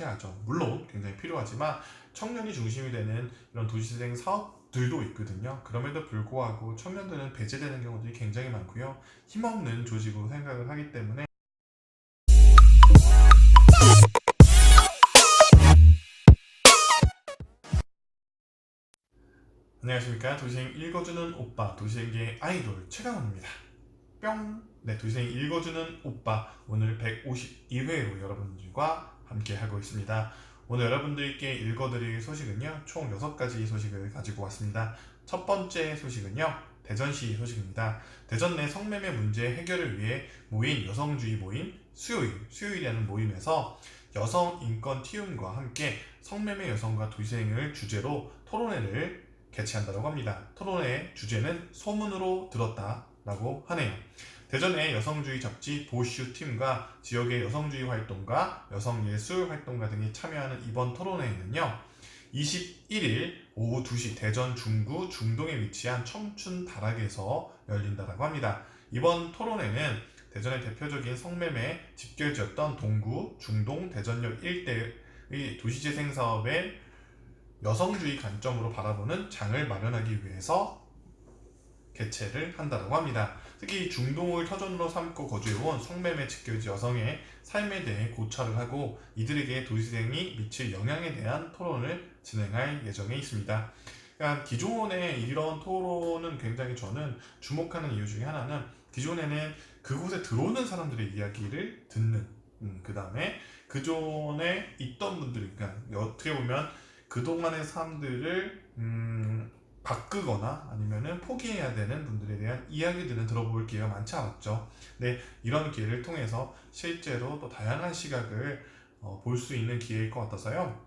해야죠. 물론 굉장히 필요하지만 청년이 중심이 되는 이런 도시재생 사업들도 있거든요. 그럼에도 불구하고 청년들은 배제되는 경우들이 굉장히 많고요. 힘없는 조직으로 생각을 하기 때문에 안녕하십니까. 도시생 읽어주는 오빠, 도시생계의 아이돌 최강원입니다. 뿅! 네, 도시생 읽어주는 오빠 오늘 152회로 여러분들과 함께 하고 있습니다. 오늘 여러분들께 읽어드릴 소식은요, 총 6가지 소식을 가지고 왔습니다. 첫 번째 소식은요, 대전시 소식입니다. 대전 내 성매매 문제 해결을 위해 모인 여성주의 모임 수요일이라는 모임에서 여성 인권 티움과 함께 성매매 여성과 도시생을 주제로 토론회를 개최한다고 합니다. 토론회 주제는 소문으로 들었다라고 하네요. 대전의 여성주의 잡지 보슈 팀과 지역의 여성주의 활동가, 여성예술 활동가 등이 참여하는 이번 토론회에는요, 21일 오후 2시 대전 중구 중동에 위치한 청춘 다락에서 열린다고 합니다. 이번 토론회는 대전의 대표적인 성매매 집결지였던 동구, 중동, 대전역 일대의 도시재생 사업의 여성주의 관점으로 바라보는 장을 마련하기 위해서 개최를 한다고 합니다. 특히 중동을 터전으로 삼고 거주해온 성매매 집결지 여성의 삶에 대해 고찰을 하고 이들에게 도시재생이 미칠 영향에 대한 토론을 진행할 예정에 있습니다. 그러니까 기존의 이런 토론은 굉장히 저는 주목하는 이유 중에 하나는 기존에는 그곳에 들어오는 사람들의 이야기를 듣는 그 다음에 그존에 있던 분들, 그러니까 어떻게 보면 그동안의 삶들을 바꾸거나 아니면은 포기해야 되는 분들에 대한 이야기들은 들어볼 기회가 많지 않았죠. 네, 이런 기회를 통해서 실제로 또 다양한 시각을 볼 수 있는 기회일 것 같아서요.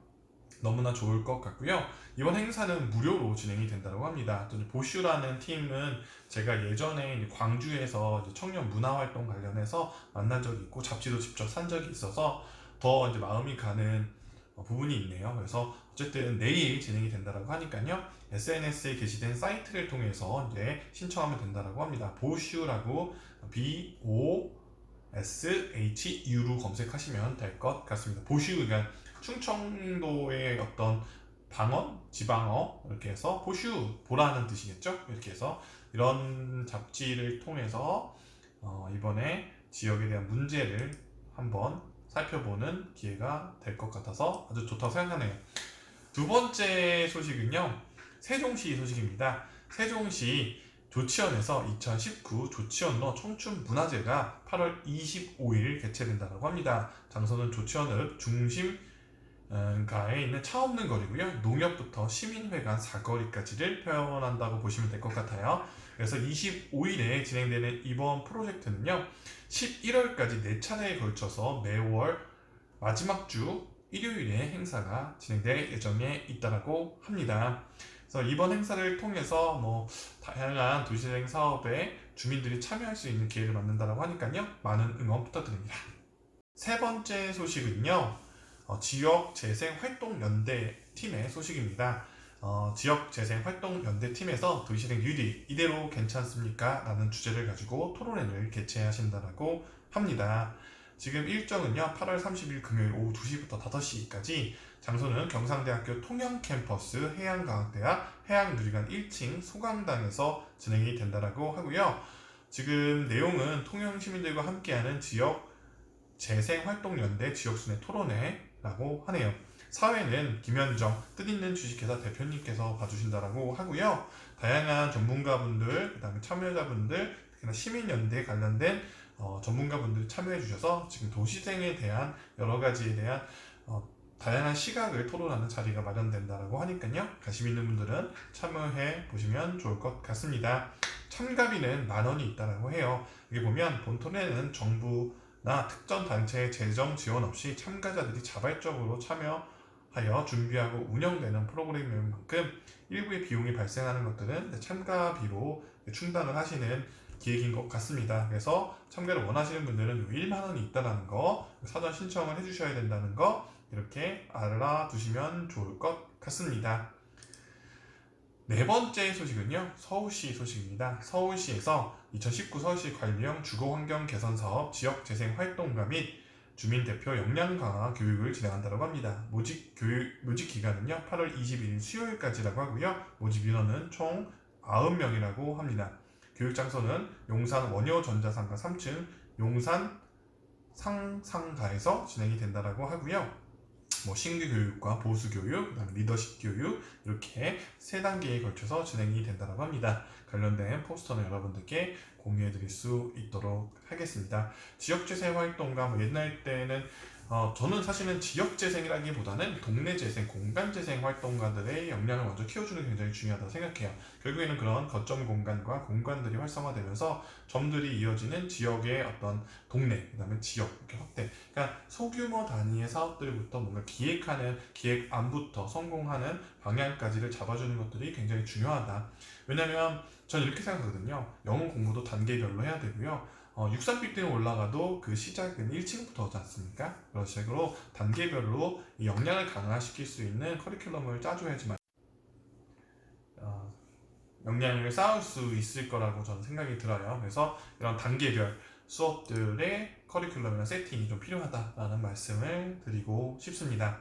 너무나 좋을 것 같고요. 이번 행사는 무료로 진행이 된다고 합니다. 또 보슈라는 팀은 제가 예전에 광주에서 청년 문화활동 관련해서 만난 적이 있고 잡지도 직접 산 적이 있어서 더 이제 마음이 가는 부분이 있네요. 그래서 어쨌든 내일 진행이 된다고 하니까요. SNS에 게시된 사이트를 통해서 이제 신청하면 된다고 합니다. 보슈라고 BOSHU로 검색하시면 될 것 같습니다. 보슈, 그러니까 충청도의 어떤 방언, 지방어 이렇게 해서 보슈, 보라는 뜻이겠죠. 이렇게 해서 이런 잡지를 통해서 이번에 지역에 대한 문제를 한번 살펴보는 기회가 될 것 같아서 아주 좋다고 생각하네요. 두 번째 소식은요, 세종시 소식입니다. 세종시 조치원에서 2019 조치원로 청춘문화제가 8월 25일 개최된다고 합니다. 장소는 조치원읍 중심가에 있는 차 없는 거리고요. 농협부터 시민회관 사거리까지를 표현한다고 보시면 될 것 같아요. 그래서 25일에 진행되는 이번 프로젝트는요, 11월까지 4차례에 걸쳐서 매월 마지막 주 일요일에 행사가 진행될 예정에 있다고 합니다. 그래서 이번 행사를 통해서 다양한 도시재생 사업에 주민들이 참여할 수 있는 기회를 만든다고 하니까요, 많은 응원 부탁드립니다. 세 번째 소식은요, 지역재생활동연대 팀의 소식입니다. 지역재생활동연대팀에서 도시재생 유리 이대로 괜찮습니까? 라는 주제를 가지고 토론회를 개최하신다고 합니다. 지금 일정은요, 8월 30일 금요일 오후 2시부터 5시까지, 장소는 경상대학교 통영캠퍼스 해양과학대학 해양누리관 1층 소강당에서 진행이 된다고 하고요. 지금 내용은 통영 시민들과 함께하는 지역 재생활동연대 지역순회 토론회라고 하네요. 사회는 김현정 뜻있는 주식회사 대표님께서 봐주신다고 하고요. 다양한 전문가분들, 그다음에 참여자분들, 특히나 시민연대에 관련된 전문가분들 참여해 주셔서 지금 도시생에 대한 여러 가지에 대한 다양한 시각을 토론하는 자리가 마련된다고 하니까요. 관심 있는 분들은 참여해 보시면 좋을 것 같습니다. 참가비는 10,000원이 있다고 해요. 여기 보면 본토론회는 정부나 특정 단체의 재정 지원 없이 참가자들이 자발적으로 참여하여 준비하고 운영되는 프로그램인 만큼 일부의 비용이 발생하는 것들은 참가비로 충당을 하시는 기획인 것 같습니다. 그래서 참가를 원하시는 분들은 10,000원이 있다는 거, 사전 신청을 해주셔야 된다는 거, 이렇게 알아두시면 좋을 것 같습니다. 네 번째 소식은요, 서울시 소식입니다. 서울시에서 2019 서울시 관리형 주거환경 개선 사업 지역재생 활동가 및 주민 대표 역량 강화 교육을 진행한다고 합니다. 모집 기간은요 8월 21일 수요일까지라고 하고요. 모집 인원은 총 90명이라고 합니다. 교육 장소는 용산 원효전자상가 3층 용산 상상가에서 진행이 된다고 하고요. 신규 교육과 보수 교육, 그다음에 리더십 교육 이렇게 세 단계에 걸쳐서 진행이 된다고 합니다. 관련된 포스터는 여러분들께 공유해드릴 수 있도록 하겠습니다. 지역재생 활동가 옛날 때는 저는 사실은 지역재생이라기보다는 동네재생, 공간재생 활동가들의 역량을 먼저 키워주는 게 굉장히 중요하다고 생각해요. 결국에는 그런 거점 공간과 공간들이 활성화되면서 점들이 이어지는 지역의 어떤 동네, 그 다음에 지역 이렇게 확대. 그러니까 소규모 단위의 사업들부터 뭔가 기획하는 기획안부터 성공하는 방향까지를 잡아주는 것들이 굉장히 중요하다. 왜냐면 저는 이렇게 생각하거든요. 영어 공부도 단계별로 해야 되고요. 63빌딩 올라가도 그 시작은 1층부터 오지 않습니까? 그런 식으로 단계별로 이 역량을 강화시킬 수 있는 커리큘럼을 짜줘야지만 역량을 쌓을 수 있을 거라고 저는 생각이 들어요. 그래서 이런 단계별 수업들의 커리큘럼이나 세팅이 좀 필요하다라는 말씀을 드리고 싶습니다.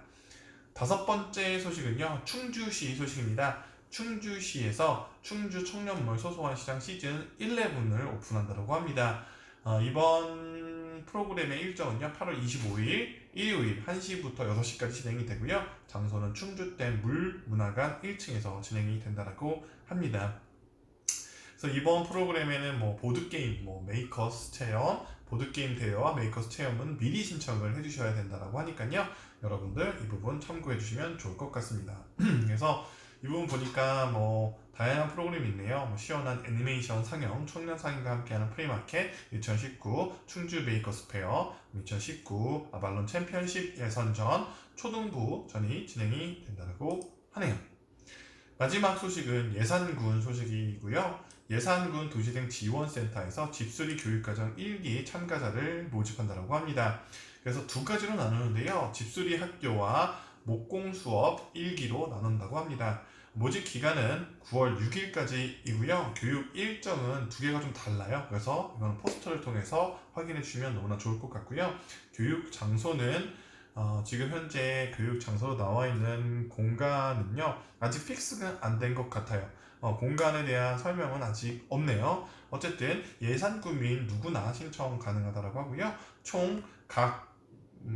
다섯 번째 소식은요, 충주시 소식입니다. 충주시에서 충주 청년몰 소소한 시장 시즌 11을 오픈한다고 합니다. 이번 프로그램의 일정은요 8월 25일 일요일 1시부터 6시까지 진행이 되고요. 장소는 충주댐 물문화관 1층에서 진행이 된다고 합니다. 그래서 이번 프로그램에는 보드게임, 메이커스 체험, 보드게임 대여와 메이커스 체험은 미리 신청을 해주셔야 된다고 하니까요. 여러분들 이 부분 참고해 주시면 좋을 것 같습니다. 그래서 이 부분 보니까 다양한 프로그램이 있네요. 시원한 애니메이션 상영, 청년 상인과 함께하는 프리마켓 2019, 충주 메이커스 페어 2019, 아발론 챔피언십 예선전, 초등부전이 진행이 된다고 하네요. 마지막 소식은 예산군 소식이고요. 예산군 도시생 지원센터에서 집수리 교육과정 1기 참가자를 모집한다고 합니다. 그래서 두 가지로 나누는데요. 집수리 학교와 목공 수업 1기로 나눈다고 합니다. 모집 기간은 9월 6일까지이고요. 교육 일정은 두 개가 좀 달라요. 그래서 이건 포스터를 통해서 확인해 주시면 너무나 좋을 것 같고요. 교육 장소는 지금 현재 교육 장소로 나와 있는 공간은요 아직 픽스가 안 된 것 같아요. 공간에 대한 설명은 아직 없네요. 어쨌든 예산군민 누구나 신청 가능하다고 하고요. 총 각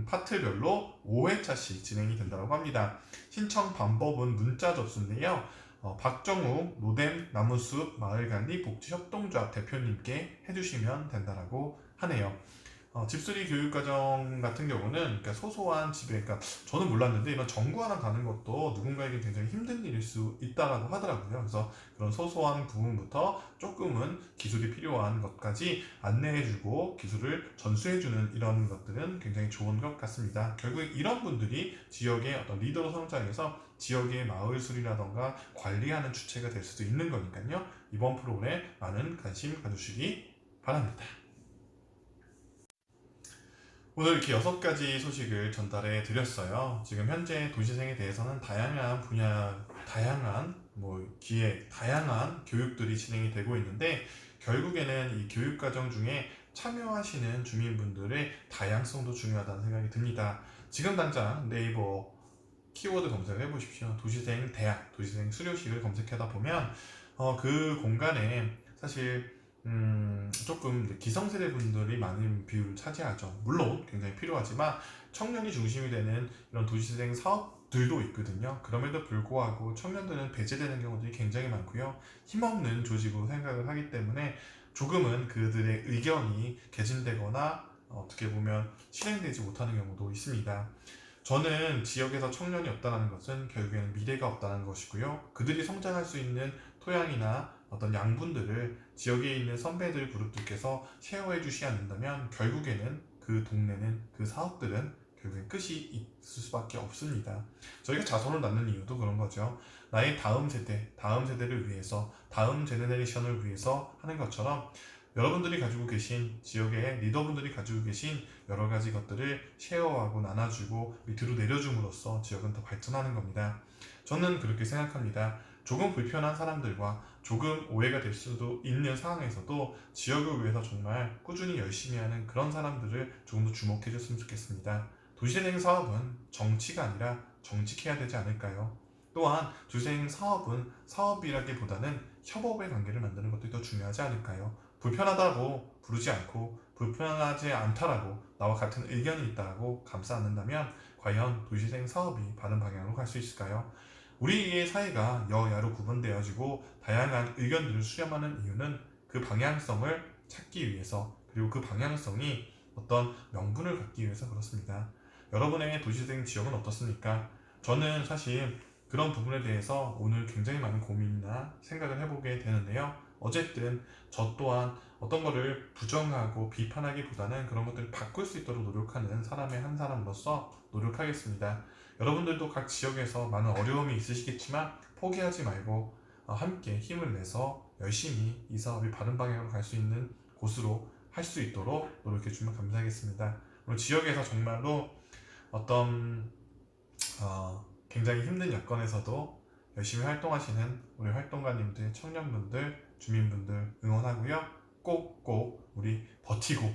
파트별로 5회차씩 진행이 된다고 합니다. 신청 방법은 문자 접수인데요. 박정우 노댐 나무숲 마을관리 복지협동조합 대표님께 해주시면 된다고 하네요. 집수리 교육과정 같은 경우는 그러니까 소소한 집에, 그러니까 저는 몰랐는데 이런 전구 하나 가는 것도 누군가에게 굉장히 힘든 일일 수 있다라고 하더라고요. 그래서 그런 소소한 부분부터 조금은 기술이 필요한 것까지 안내해주고 기술을 전수해주는 이런 것들은 굉장히 좋은 것 같습니다. 결국 이런 분들이 지역의 어떤 리더로 성장해서 지역의 마을 수리라던가 관리하는 주체가 될 수도 있는 거니까요. 이번 프로그램에 많은 관심 가주시기 바랍니다. 오늘 이렇게 6가지 소식을 전달해 드렸어요. 지금 현재 도시생에 대해서는 다양한 분야, 다양한 기획, 다양한 교육들이 진행이 되고 있는데 결국에는 이 교육과정 중에 참여하시는 주민분들의 다양성도 중요하다는 생각이 듭니다. 지금 당장 네이버 키워드 검색을 해보십시오. 도시생 대학, 도시생 수료식을 검색하다 보면 그 공간에 사실 조금 기성세대 분들이 많은 비율을 차지하죠. 물론 굉장히 필요하지만 청년이 중심이 되는 이런 도시재생 사업들도 있거든요. 그럼에도 불구하고 청년들은 배제되는 경우들이 굉장히 많고요. 힘없는 조직으로 생각을 하기 때문에 조금은 그들의 의견이 개진되거나 어떻게 보면 실행되지 못하는 경우도 있습니다. 저는 지역에서 청년이 없다는 것은 결국에는 미래가 없다는 것이고요. 그들이 성장할 수 있는 토양이나 어떤 양분들을 지역에 있는 선배들 그룹들께서 쉐어해 주시지 않는다면 결국에는 그 동네는, 그 사업들은 결국엔 끝이 있을 수밖에 없습니다. 저희가 자손을 낳는 이유도 그런 거죠. 나의 다음 세대를 위해서, 다음 제너레이션을 위해서 하는 것처럼 여러분들이 가지고 계신, 지역의 리더분들이 가지고 계신 여러 가지 것들을 쉐어하고 나눠주고 밑으로 내려줌으로써 지역은 더 발전하는 겁니다. 저는 그렇게 생각합니다. 조금 불편한 사람들과 조금 오해가 될 수도 있는 상황에서도 지역을 위해서 정말 꾸준히 열심히 하는 그런 사람들을 조금 더 주목해 줬으면 좋겠습니다. 도시재생 사업은 정치가 아니라 정직해야 되지 않을까요? 또한 도시재생 사업은 사업이라기보다는 협업의 관계를 만드는 것도 더 중요하지 않을까요? 불편하다고 부르지 않고 불편하지 않다라고 나와 같은 의견이 있다고 감싸 안는다면 과연 도시재생 사업이 바른 방향으로 갈 수 있을까요? 우리의 사회가 여야로 구분되어지고 다양한 의견들을 수렴하는 이유는 그 방향성을 찾기 위해서, 그리고 그 방향성이 어떤 명분을 갖기 위해서 그렇습니다. 여러분의 도시재생 지역은 어떻습니까? 저는 사실 그런 부분에 대해서 오늘 굉장히 많은 고민이나 생각을 해보게 되는데요. 어쨌든 저 또한 어떤 거를 부정하고 비판하기보다는 그런 것들을 바꿀 수 있도록 노력하는 사람의 한 사람으로서 노력하겠습니다. 여러분들도 각 지역에서 많은 어려움이 있으시겠지만 포기하지 말고 함께 힘을 내서 열심히 이 사업이 바른 방향으로 갈 수 있는 곳으로 할 수 있도록 노력해 주시면 감사하겠습니다. 오늘 지역에서 정말로 어떤 굉장히 힘든 여건에서도 열심히 활동하시는 우리 활동가님들, 청년분들, 주민분들 응원하고요. 꼭꼭 우리 버티고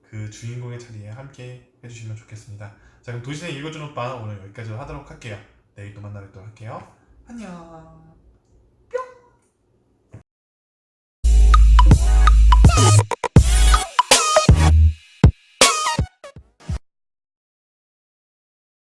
그 주인공의 자리에 함께 해주시면 좋겠습니다. 자, 그럼 도시생 읽어준 오빠 오늘 여기까지 하도록 할게요. 내일 또 만나 뵙도록 할게요. 안녕.